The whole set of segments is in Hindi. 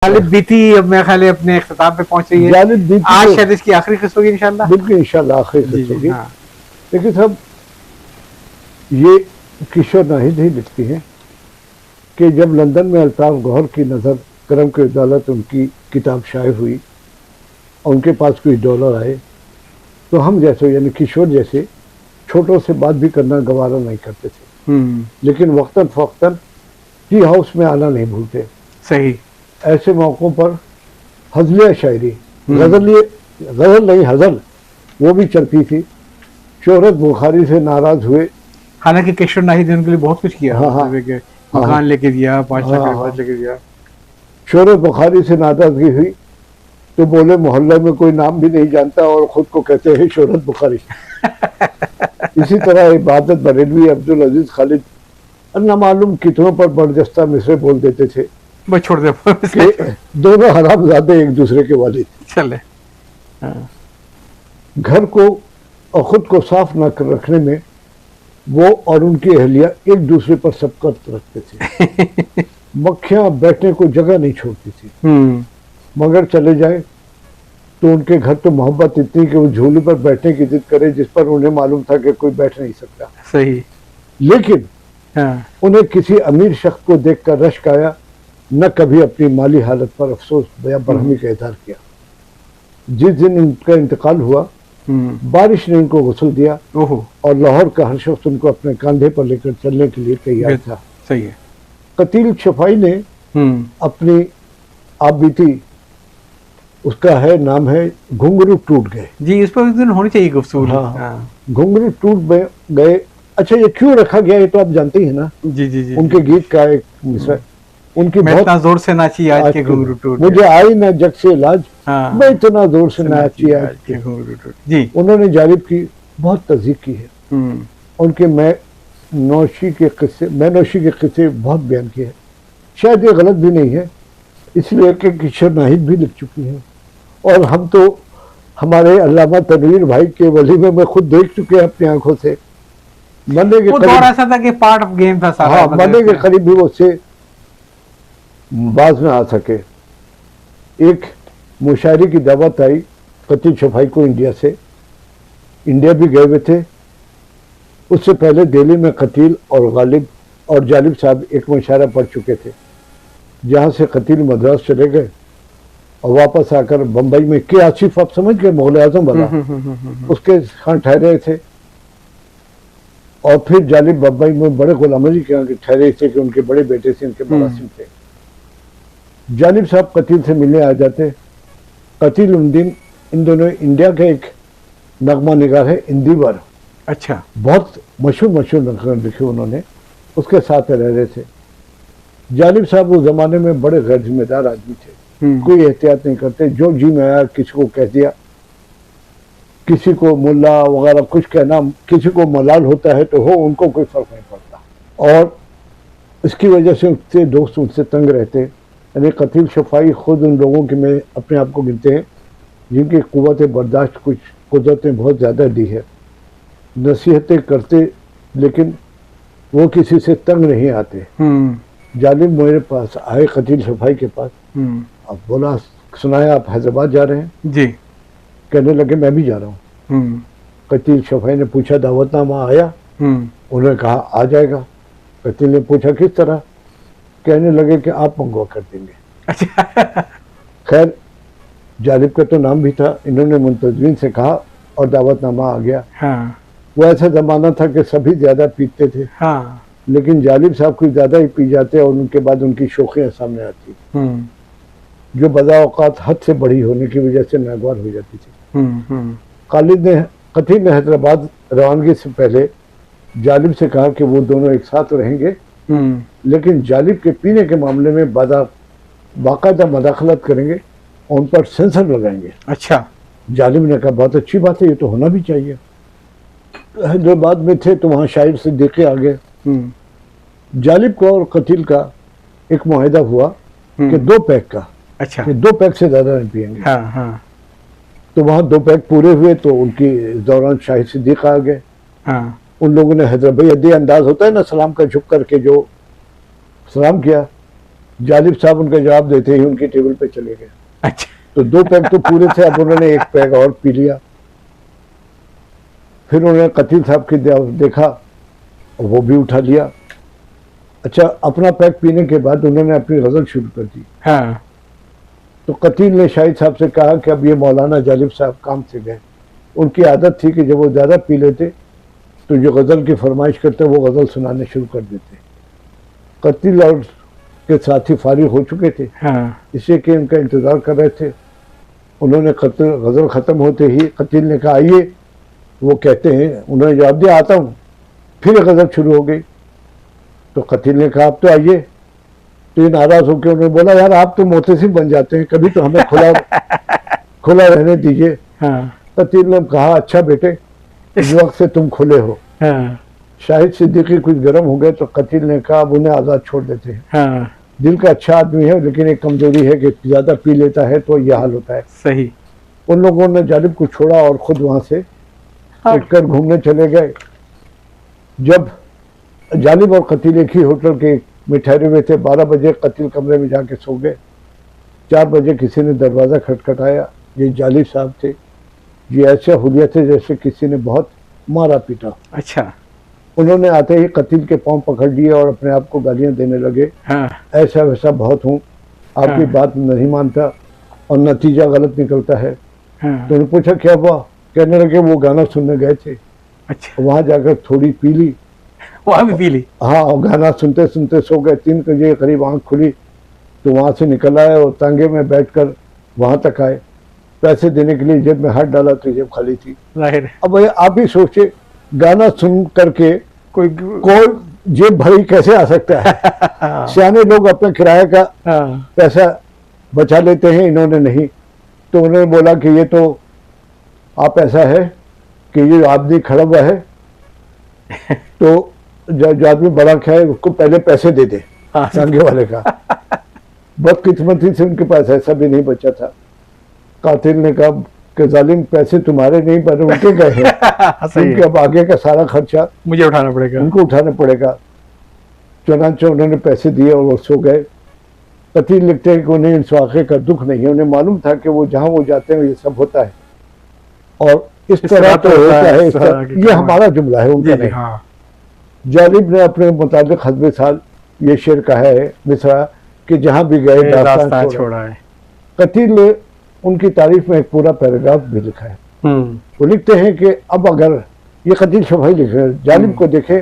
जालिब बीती अब मेरे ख्याल है अपने इख्तिताम पे पहुंच रही है। जालिब बीती आज तो शायद इसकी आखिरी किस्त होगी इंशाल्लाह। बिल्कुल इंशाल्लाह आखिरी जी किस्त जी होगी। हाँ। लेकिन साहब ये किशोर नाहिद ही लिखती हैं कि जब लंदन में अल्ताफ गौहर की नज़र करम की अदालत उनकी किताब शाये हुई और उनके पास कोई डॉलर आए तो हम जैसे यानी किशोर जैसे छोटों से बात भी करना गवारा नहीं करते थे, लेकिन वक्तन फ़वक्तन टी हाउस में आना नहीं भूलते। सही। ऐसे मौक़ों पर हज़लिया शायरी, गज़ल नहीं हज़ल, वो भी चलती थी। शोहरत बुखारी से नाराज़ हुए, हालांकि किशोर नाहिद ने उनके लिए बहुत कुछ किया। हाँ, हाँ, मकान लेके दिया, 5 लाख हाँ, रिवाज लेके दिया। शोहरत बुखारी से नाराज़गी हुई तो बोले मोहल्ले में कोई नाम भी नहीं जानता और ख़ुद को कहते हैं शोहरत बुखारी। इसी तरह इबादत बरेलवी, अब्दुल अजीज़ खालिद न मालूम कितनों पर बरजस्ता मिसरे बोल देते थे। बस छोड़ दे कि दोनों हरामजादे एक दूसरे के वालिद। चले। घर को और ख़ुद को साफ न कर रखने में वो और उनकी अहलिया एक दूसरे पर सबकत रखते थे। मक्खियाँ बैठने को जगह नहीं छोड़ती थी, मगर चले जाए तो उनके घर तो मोहब्बत इतनी कि वो झूले पर बैठने की जिद करे जिस पर उन्हें मालूम था कि कोई बैठ नहीं सकता। सही। लेकिन उन्हें किसी अमीर शख्स को देखकर रश्क आया, न कभी अपनी माली हालत पर अफसोस या बरहमी का इज़हार किया। जिस दिन उनका इंतकाल हुआ बारिश ने उनको गुस्ल दिया और लाहौर का हर शख्स उनको अपने कंधे पर लेकर चलने के लिए तैयार था। सही है। कतील शफाई ने अपनी आप बीती, उसका है नाम है घुंघरू टूट गए। जी, इस पर दिन होनी चाहिए गुफ्तगू। हाँ, घुंघरू टूट गए। अच्छा, ये क्यों रखा गया ये तो आप जानते ही है ना। जी जी जी। उनके गीत का एक मिसरा, उनकी मैं इतना जोर से नाची आज के घुंघरू टूट, मुझे आई ना जग से इलाज, मैं इतना जोर से नाची आज के घुंघरू टूट। जी, उन्होंने जालिब की बहुत तज़ीक की है। उनके मैं नौशी के किस्से बहुत बयान किए हैं। शायद ये गलत भी नहीं है, इसलिए कि किशोर नाहिद भी लिख चुकी हैं और हम तो हमारे अल्लामा तनवीर भाई के वलीमे में खुद देख चुके हैं अपनी आंखों से। मरने के करीब ऐसा था कि पार्ट ऑफ गेम था सारा। हाँ, मरने के करीब भी वो उससे बाज में आ सके। एक मुशायरे की दावत आई कतील शफाई को इंडिया से, इंडिया भी गए हुए थे। उससे पहले दिल्ली में कतील और गालिब और जालिब साहब एक मुशायरा पढ़ चुके थे, जहाँ से कतील मद्रास चले गए और वापस आकर बम्बई में के आसिफ, आप समझ गए, मुग़ल आज़म वाला, उसके यहाँ ठहरे थे। और फिर जालिब बम्बई में बड़े गुलाम अली के यहाँ ठहरे थे कि उनके बड़े बेटे से इनके मरासिम थे। जालिब साहब कतील से मिलने आ जाते। कतील उन दिन इन दोनों इंडिया का एक नगमा निगार है इंदिवर, अच्छा, बहुत मशहूर नगमे लिखे उन्होंने, उसके साथ रह रहे थे। जालिब साहब उस जमाने में बड़े गैर जिम्मेदार आदमी थे, कोई एहतियात नहीं करते, जो जी में आया किसी को कह दिया, किसी को मुल्ला वगैरह कुछ कहना, किसी को मलाल होता है तो हो, उनको कोई फर्क नहीं पड़ता। और इसकी वजह से उससे दोस्त उनसे तंग रहते। यानी कतील शफाई खुद उन लोगों के में अपने आप को गिनते हैं जिनकी कुव्वत बर्दाश्त कुछ कुदरतें बहुत ज़्यादा दी है। नसीहतें करते लेकिन वो किसी से तंग नहीं आते। जालिब मेरे पास आए कतील शफाई के पास, अब बोला सुनाया आप हैदराबाद जा रहे हैं जी। कहने लगे मैं भी जा रहा हूँ। कतील शफाई ने पूछा दावतनामा आया? उन्होंने कहा आ जाएगा। कतील ने पूछा किस तरह? कहने लगे कि आप मंगवा कर देंगे। अच्छा। खैर जालिब का तो नाम भी था, इन्होंने मुंतजमीन से कहा और दावतनामा आ गया। हाँ। वो ऐसा जमाना था कि सभी ज्यादा पीते थे। हाँ। लेकिन जालिब साहब कुछ ज्यादा ही पी जाते और उनके बाद उनकी शोखियाँ सामने आती, जो बज़ा औक़ात हद से बड़ी होने की वजह से नागवार हो जाती थी। कतील ने हैदराबाद रवानगी से पहले जालिब से कहा कि वो दोनों एक साथ रहेंगे, लेकिन जालिब के पीने के मामले में बाकायदा मदाखलत करेंगे और उन पर सेंसर लगाएंगे। अच्छा। जालिब ने कहा बहुत अच्छी बात है, ये तो होना भी चाहिए। हैदराबाद में थे तो वहाँ शायर सिद्दीकी आ गए। जालिब का और कतील का एक मुआहिदा हुआ कि 2 पैक का, अच्छा, कि 2 पैक से ज़्यादा नहीं पिएंगे। हाँ हाँ। तो वहाँ 2 पैक पूरे हुए तो उनकी इस दौरान शाहिर सिद्दीक आ गए। हाँ। उन लोगों ने हैदराबाद अंदाज होता है ना सलाम का झुक करके जो सलाम किया, जालिब साहब उनका जवाब देते ही उनकी टेबल पे चले गए। अच्छा। तो 2 पैग तो पूरे थे, अब उन्होंने 1 पैग और पी लिया। फिर उन्होंने कतील साहब की देखा, वो भी उठा लिया। अच्छा, अपना पैग पीने के बाद उन्होंने अपनी गजल शुरू कर दी। हाँ। तो कतील ने शाहिद साहब से कहा कि अब ये मौलाना जालिब साहब काम से गए। उनकी आदत थी कि जब वो ज़्यादा पी लेते तो जो गज़ल की फरमाइश करते वो गज़ल सुनाने शुरू कर देते। कतील और के साथी फारिग हो चुके थे, हाँ। इसलिए कि उनका इंतज़ार कर रहे थे। उन्होंने गज़ल ख़त्म होते ही कतील ने कहा आइए, वो कहते हैं, उन्होंने जवाब दिया आता हूँ। फिर गज़ल शुरू हो गई। तो कतील ने कहा आप तो आइए। तो ये नाराज़ होकर उन्होंने बोला यार आप तो मोहतसिब बन जाते हैं, कभी तो हमें खुला रहने दीजिए। हाँ। कतील ने कहा अच्छा बेटे, इस वक्त से तुम खुले हो। हाँ। शाहिद सिद्दीकी कुछ गर्म हो गए तो कतील ने कहा अब उन्हें आज़ाद छोड़ देते हैं। हाँ। दिल का अच्छा आदमी है, लेकिन एक कमजोरी है कि ज़्यादा पी लेता है तो यह हाल होता है। सही। उन लोगों ने जालिब को छोड़ा और खुद वहां से उठकर घूमने चले गए। जब जालिब और कतील एक ही होटल के में ठहरे हुए थे, 12 बजे कतील कमरे में जाके सो गए। 4 बजे किसी ने दरवाज़ा खटखटाया। ये जालिब साहब थे। ये ऐसे हुलिया थे जैसे किसी ने बहुत मारा पीटा। अच्छा। उन्होंने आते ही कतील के पांव पकड़ लिए और अपने आप को गालियां देने लगे। हाँ। ऐसा वैसा बहुत हूँ, आपकी हाँ। बात नहीं मानता और नतीजा गलत निकलता है। हाँ। तो उन्होंने पूछा क्या हुआ? कहने लगे वो गाना सुनने गए थे, अच्छा। वहां जाकर थोड़ी पी ली। वहां भी पी ली? हाँ, और गाना सुनते सुनते सो गए। 3 बजे करीब आंख खुली तो वहां से निकल आए और तांगे में बैठकर वहां तक आए। पैसे देने के लिए जेब में हाथ डाला तो जेब खाली थी। जाहिर। अब आप ही सोचे, गाना सुन करके कोई जेब भरी कैसे आ सकता है? सियाने लोग अपने किराए का पैसा बचा लेते हैं, इन्होंने नहीं। तो उन्होंने बोला कि ये तो आप ऐसा है कि ये आदमी खड़ा हुआ है तो जो आदमी बड़ा खाए उसको पहले पैसे दे दे, सांगे वाले का। बदकिस्मती से उनके पास ऐसा भी नहीं बचा था। कातिल ने कहा कि जालिम पैसे तुम्हारे नहीं पर उनके गए हैं, क्योंकि अब आगे का सारा खर्चा मुझे उठाना पड़ेगा, उनको उठाना पड़ेगा। चुनांचे उन्होंने पैसे दिए और वो सो गए। कतील लिखते हैं कि उन्हें इस वाक़े का दुख नहीं है। उन्हें मालूम था कि वो जहाँ वो जाते हैं ये सब होता है और इस तरह तो होता है। ये हमारा जुमला है, उनका नहीं। हाँ। जालिब ने अपने मुताबिक हस्बे साल ये शेर कहा है मिसरा कि जहाँ भी गए दास्तान छोड़ा है। कतील ने उनकी तारीफ में एक पूरा पैराग्राफ भी लिखा है। वो लिखते हैं कि अब अगर ये कतील शफाई लिख रहे हैं, जालिब को देखे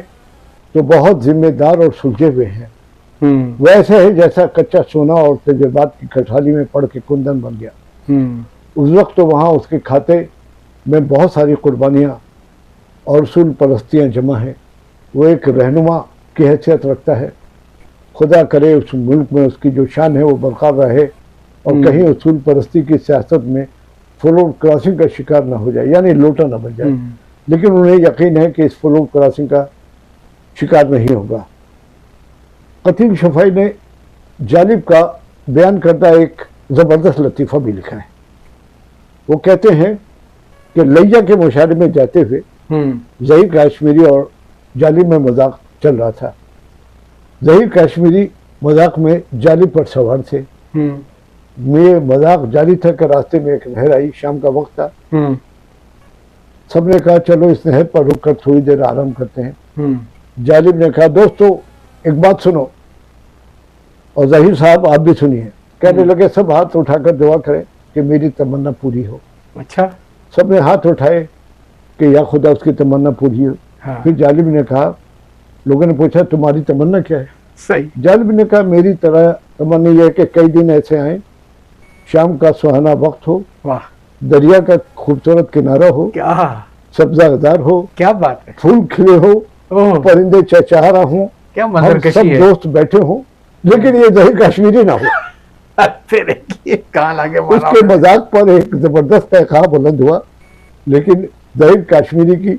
तो बहुत जिम्मेदार और सुलझे हुए हैं। वो ऐसा है जैसा कच्चा सोना और तजुर्बात की खटहाली में पड़ के कुंदन बन गया। उस वक्त तो वहाँ उसके खाते में बहुत सारी कुर्बानियाँ और उसूल परस्तियाँ जमा हैं। वो एक रहनुमा की हैसियत रखता है। खुदा करे उस मुल्क में उसकी जो शान है वो बरकरार रहे और कहीं उसूल परस्ती की सियासत में फ्लोर क्रॉसिंग का शिकार ना हो जाए, यानी लोटा ना बन जाए। लेकिन उन्हें यकीन है कि इस फ्लोर क्रॉसिंग का शिकार नहीं होगा। कतील शफाई ने जालिब का बयान करता एक ज़बरदस्त लतीफ़ा भी लिखा है। वो कहते हैं कि लैया के मुशारे में जाते हुए ज़हीर काश्मीरी और जालिब में मजाक चल रहा था। ज़हीर काश्मीरी मजाक में जालिब पर सवार थे। ये मजाक जारी था कि रास्ते में एक नहर आई, शाम का वक्त था। सबने कहा चलो इस नहर पर रुक कर थोड़ी देर आराम करते हैं। जालिब ने कहा दोस्तों एक बात सुनो, और ज़हीर साहब आप भी सुनिए। कहने लगे सब हाथ उठाकर दुआ करें कि मेरी तमन्ना पूरी हो। अच्छा। सबने हाथ उठाए कि या खुदा उसकी तमन्ना पूरी हो। हाँ। फिर जालिब ने कहा, लोगों ने पूछा तुम्हारी तमन्ना क्या है? सही। जालिब ने कहा मेरी तरह तमन्ना यह है कि कई दिन ऐसे आए, शाम का सुहाना वक्त हो, वाह, दरिया का खूबसूरत किनारा हो, क्या सब्जादार हो, क्या बात है, फूल खिले हो, परिंदे चहचहा रहा हूं, क्या हम मंजरकशी सब है। दोस्त बैठे हों, लेकिन ये ज़हीर काश्मीरी ना हो। तेरे लिए कहाँ लागे मारा उसके हमने। मजाक पर एक जबरदस्त तहखाव बुलंद हुआ, लेकिन ज़हीर काश्मीरी की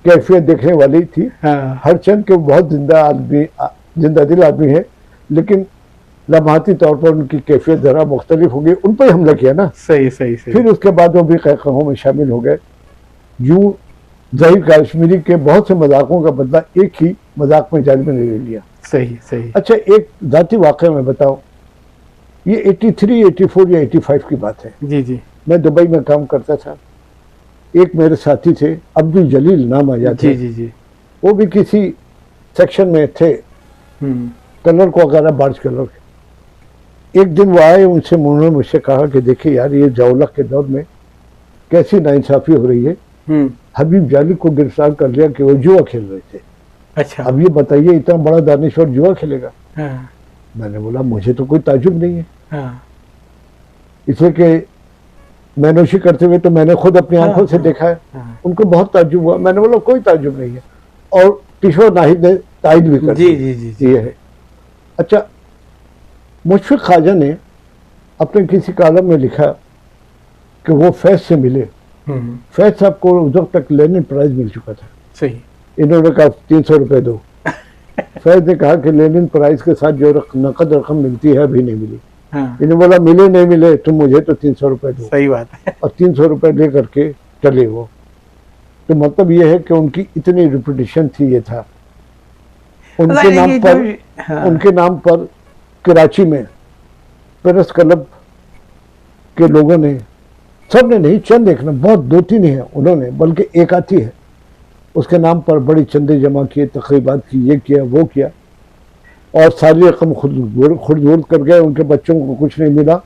कैफियत देखने वाली थी। हाँ। हर चंद के बहुत जिंदा दिल आदमी है, लेकिन लम्हाती तौर पर उनकी कैफियत जरा मुख्तलिफ होगी। उन पर हमला किया ना। सही सही सही। फिर उसके बाद वो भी कहकहों में शामिल हो गए। यूं ज़हीर काश्मीरी के बहुत से मजाकों का बदला एक ही मजाक में जालिब ने ले लिया। सही सही। अच्छा, एक जाती वाक़या में बताऊं, ये 83, 84 या 85 की बात है। जी जी मैं दुबई में काम करता था। एक मेरे साथी थे, अब्दुल जलील नाम आ जाते, जी जी जी। वो भी किसी सेक्शन में थे, कलर को वगैरह बार्ज कलर के। एक दिन वो आए, उनसे उन्होंने मुझसे कहा कि देखिए यार, ये जौलक के दौर में कैसी नाइंसाफी हो रही है। हबीब जाली को गिरफ्तार कर लिया कि वो जुआ खेल रहे थे। अच्छा। अब ये बताइए, इतना बड़ा दानिश्वर जुआ खेलेगा? हाँ, मैंने बोला मुझे तो कोई ताजुब नहीं है, हाँ, इसलिए कि मैनोशी करते हुए तो मैंने खुद अपनी हाँ, आंखों से हाँ, देखा है। हाँ। उनको बहुत ताजुब हुआ। मैंने बोला कोई ताजुब नहीं है, और किशोर नाहिद ने तायद भी कर जी दी। जी जी जी। ये है। अच्छा, मुशफिक ख्वाजा ने अपने किसी कालम में लिखा कि वो फैज से मिले। फैज साहब को उस वक्त तक लेनिन प्राइज मिल चुका था। सही। इन्होंने कहा 300 रुपए दो। फैज ने कहा कि लेनिन प्राइज के साथ जो नकद रकम मिलती है अभी नहीं मिली। हाँ, इन्हें बोला मिले नहीं मिले, तुम मुझे तो 300 रुपए दो। सही बात है। और 300 रुपए ले करके चले वो। तो मतलब ये है कि उनकी इतनी रिपुटेशन थी, ये था उनके ये नाम पर। हाँ, उनके नाम पर कराची में पेरिस क्लब के लोगों ने, सबने नहीं, चंद एक ने, बहुत 2-3 है उन्होंने, बल्कि एक आती है, उसके नाम पर बड़ी चंदे जमा किए, तकरीबात की, ये किया वो किया, और सारी रकम खुर्द कर गए। उनके बच्चों को कुछ नहीं मिला।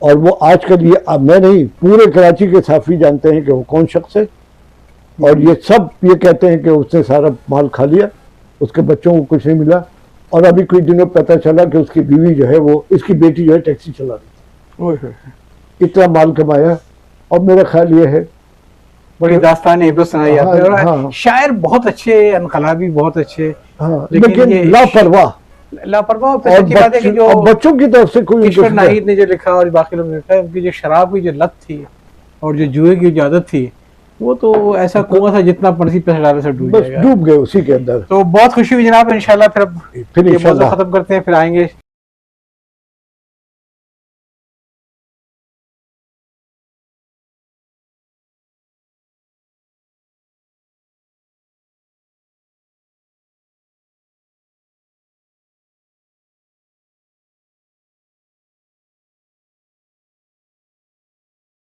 और वो आजकल ये, अब मैं नहीं, पूरे कराची के साफी जानते हैं कि वो कौन शख्स है। और ये सब ये कहते हैं कि उसने सारा माल खा लिया, उसके बच्चों को कुछ नहीं मिला। और अभी कुछ दिनों पता चला कि उसकी बीवी जो है, वो, इसकी बेटी जो है, टैक्सी चला रही थी। इतना माल कमाया। और मेरा ख्याल ये है, बड़ी दास्तान इब्रत सुनाई हाँ, आपने। और हाँ। शायर बहुत अच्छे, इनकलाबी बहुत अच्छे, हाँ, लेकिन लेकिन ये लापरवाह। लापरवाह। और की बात है कि जो बच्चों की तरफ से कोई किशोर उनके- नाहिद ने जो लिखा और बाकी लोग ने लिखा है, उनकी जो शराब की जो लत थी और जो जुए की जो आदत थी, वो तो ऐसा कुआं था जितना मर्जी पैसे डाले से डूब बस जाएगा। डूब गए उसी के अंदर। तो बहुत खुशी हुई जनाब। इंशाल्लाह फिर अब फिर ये इंशाल्लाह मौजूद खत्म करते हैं, फिर आएंगे।